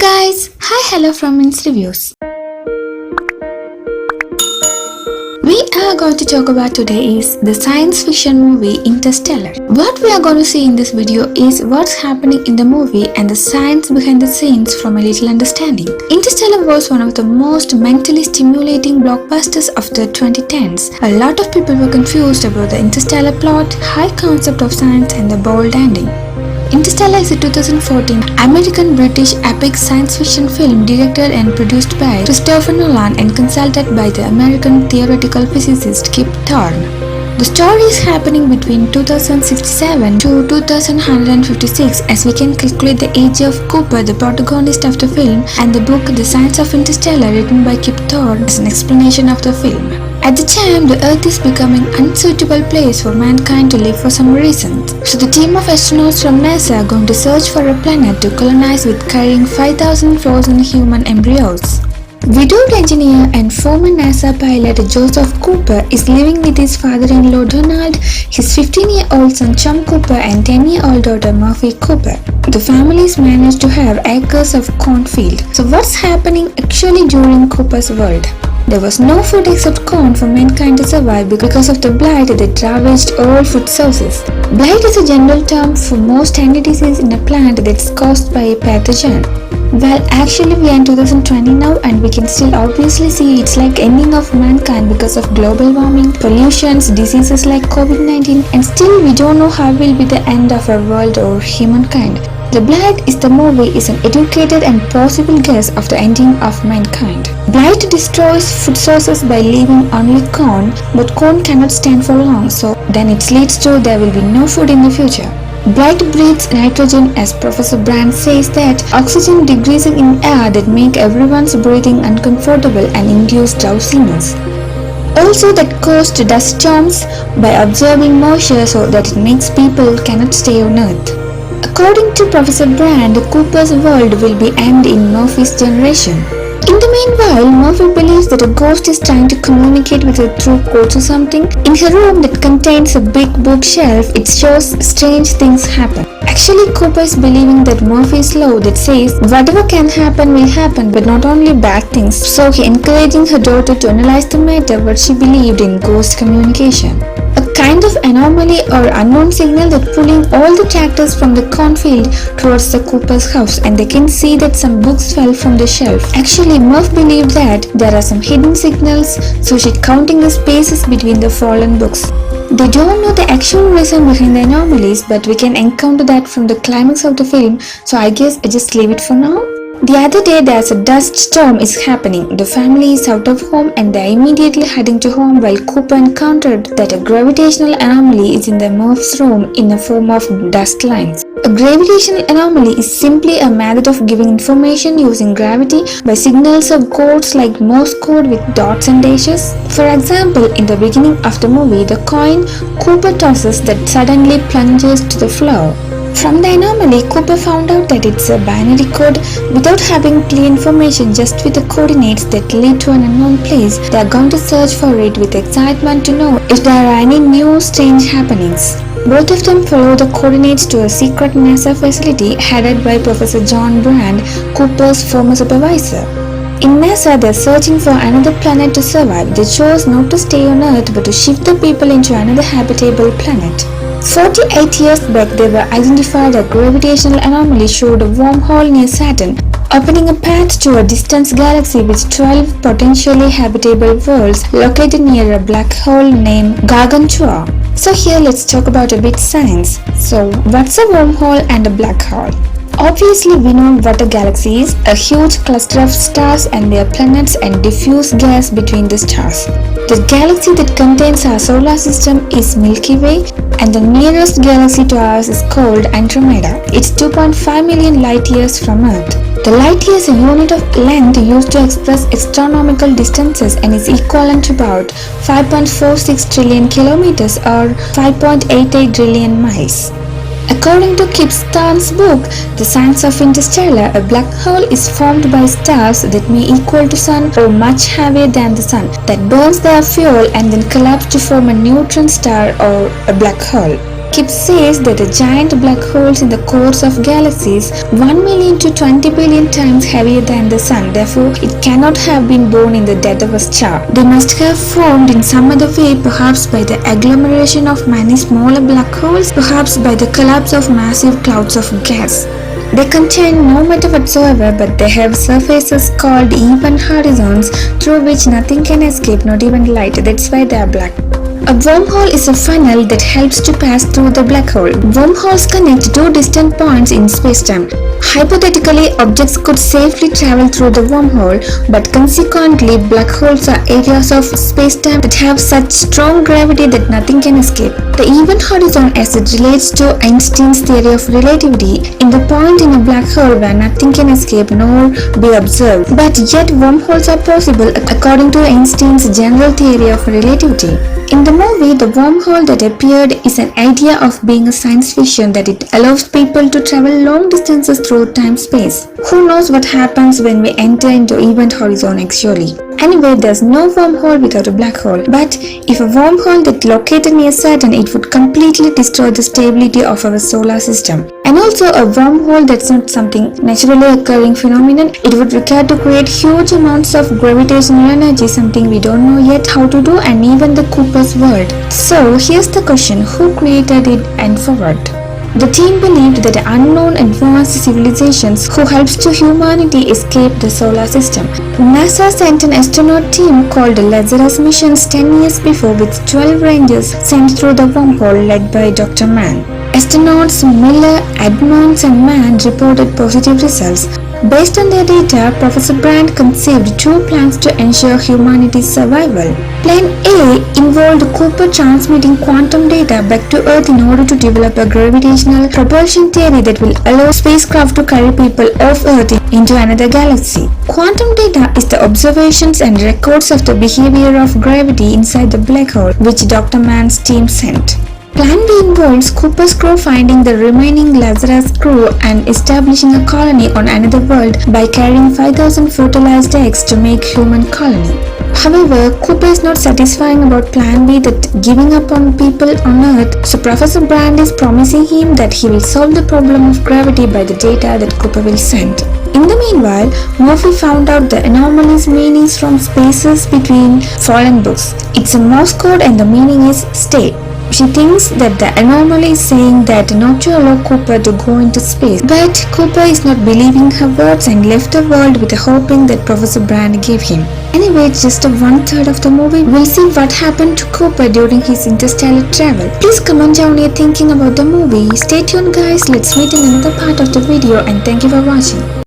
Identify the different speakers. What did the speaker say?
Speaker 1: guys, hello from Ins Reviews. We are going to talk about today is the science fiction movie Interstellar. What we are going to see in this video is what's happening in the movie and the science behind the scenes from a little understanding. Interstellar was one of the most mentally stimulating blockbusters of the 2010s. A lot of people were confused about the interstellar plot, high concept of science and the bold ending. Interstellar is a 2014 American-British epic science fiction film directed and produced by Christopher Nolan and consulted by the American theoretical physicist Kip Thorne. The story is happening between 2067 to 2156 as we can calculate the age of Cooper, the protagonist of the film, and the book The Science of Interstellar written by Kip Thorne as an explanation of the film. At the time, the Earth is becoming an unsuitable place for mankind to live for some reason. So the team of astronauts from NASA are going to search for a planet to colonize with carrying 5,000 frozen human embryos. Widowed engineer and former NASA pilot Joseph Cooper is living with his father-in-law Donald, his 15-year-old son Chum Cooper and 10-year-old daughter Murphy Cooper. The families managed to have acres of cornfield. So what's happening actually during Cooper's world? There was no food except corn for mankind to survive because of the blight that ravaged all food sources. Blight is a general term for most any disease in a plant that's caused by a pathogen. Well, actually we are in 2020 now and we can still obviously see it's like ending of mankind because of global warming, pollutions, diseases like COVID-19, and still we don't know how will be the end of our world or humankind. The Blight is the movie is an educated and possible guess of the ending of mankind. Blight destroys food sources by leaving only corn, but corn cannot stand for long, so then it leads to there will be no food in the future. Blight breathes nitrogen, as Professor Brand says that oxygen decreasing in air that make everyone's breathing uncomfortable and induce drowsiness. Also that caused dust storms by absorbing moisture so that it makes people cannot stay on Earth. According to Professor Brand, Cooper's world will be end in Murphy's generation. In the meanwhile, Murphy believes that a ghost is trying to communicate with her through codes or something. In her room that contains a big bookshelf, it shows strange things happen. Actually, Cooper is believing that Murphy's law that says whatever can happen will happen, but not only bad things. So he encouraging her daughter to analyze the matter what she believed in ghost communication. A kind of anomaly or unknown signal that pulling all the tractors from the cornfield towards the Cooper's house, and they can see that some books fell from the shelf. Actually, Murph believed that there are some hidden signals, so she's counting the spaces between the fallen books. They don't know the actual reason behind the anomalies, but we can encounter that from the climax of the film, so I guess I just leave it for now. The other day there's a dust storm is happening. The family is out of home and they're immediately heading to home while Cooper encountered that a gravitational anomaly is in the Murph's room in the form of dust lines. A gravitational anomaly is simply a method of giving information using gravity by signals of codes like Morse code with dots and dashes. For example, in the beginning of the movie, the coin Cooper tosses that suddenly plunges to the floor. From the anomaly, Cooper found out that it's a binary code. Without having clear information, just with the coordinates that lead to an unknown place, they are going to search for it with excitement to know if there are any new strange happenings. Both of them follow the coordinates to a secret NASA facility headed by Professor John Brand, Cooper's former supervisor. In NASA, they are searching for another planet to survive. They chose not to stay on Earth but to shift the people into another habitable planet. 48 years back, they were identified a gravitational anomaly showed a wormhole near Saturn, opening a path to a distant galaxy with 12 potentially habitable worlds located near a black hole named Gargantua. So here let's talk about a bit science. So what's a wormhole and a black hole? Obviously we know what a galaxy is, a huge cluster of stars and their planets and diffuse gas between the stars. The galaxy that contains our solar system is Milky Way, and the nearest galaxy to us is called Andromeda. It's 2.5 million light years from Earth. The light year is a unit of length used to express astronomical distances and is equivalent to about 5.46 trillion kilometers or 5.88 trillion miles. According to Kip Thorne's book, The Science of Interstellar, a black hole is formed by stars that may equal to Sun or much heavier than the Sun that burns their fuel and then collapse to form a neutron star or a black hole. Kip says that the giant black holes in the cores of galaxies 1 million to 20 billion times heavier than the Sun, therefore it cannot have been born in the death of a star. They must have formed in some other way, perhaps by the agglomeration of many smaller black holes, perhaps by the collapse of massive clouds of gas. They contain no matter whatsoever, but they have surfaces called even horizons through which nothing can escape, not even light. That's why they are black. A wormhole is a funnel that helps to pass through the black hole. Wormholes connect two distant points in spacetime. Hypothetically, objects could safely travel through the wormhole, but consequently, black holes are areas of spacetime that have such strong gravity that nothing can escape. The event horizon as it relates to Einstein's theory of relativity in the point in a black hole where nothing can escape nor be observed. But yet wormholes are possible according to Einstein's general theory of relativity. In the movie, the wormhole that appeared is an idea of being a science fiction that it allows people to travel long distances through time-space. Who knows what happens when we enter into event horizon actually? Anyway, there's no wormhole without a black hole. But if a wormhole that located near Saturn, it would completely destroy the stability of our solar system. And also a wormhole that's not something naturally occurring phenomenon. It would require to create huge amounts of gravitational energy, something we don't know yet how to do, and even the Cooper's world. So here's the question, who created it and for what? The team believed that unknown advanced civilizations who helped to humanity escape the solar system. NASA sent an astronaut team called the Lazarus missions 10 years before with 12 rangers sent through the wormhole led by Dr. Mann. Astronauts Miller, Edmonds and Mann reported positive results. Based on their data, Professor Brand conceived two plans to ensure humanity's survival. Plan A involved Cooper transmitting quantum data back to Earth in order to develop a gravitational propulsion theory that will allow spacecraft to carry people off Earth into another galaxy. Quantum data is the observations and records of the behavior of gravity inside the black hole, which Dr. Mann's team sent. Plan B involves Cooper's crew finding the remaining Lazarus crew and establishing a colony on another world by carrying 5,000 fertilized eggs to make human colony. However, Cooper is not satisfying about Plan B, that giving up on people on Earth, so Professor Brand is promising him that he will solve the problem of gravity by the data that Cooper will send. In the meanwhile, Murphy found out the anomaly's meanings from spaces between fallen books. It's a Morse code and the meaning is stay. She thinks that the anomaly is saying that not to allow Cooper to go into space. But Cooper is not believing her words and left the world with a hoping that Professor Brand gave him. Anyway, it's just a 1/3 of the movie. We'll see what happened to Cooper during his interstellar travel. Please comment down your thinking about the movie. Stay tuned guys, let's meet in another part of the video and thank you for watching.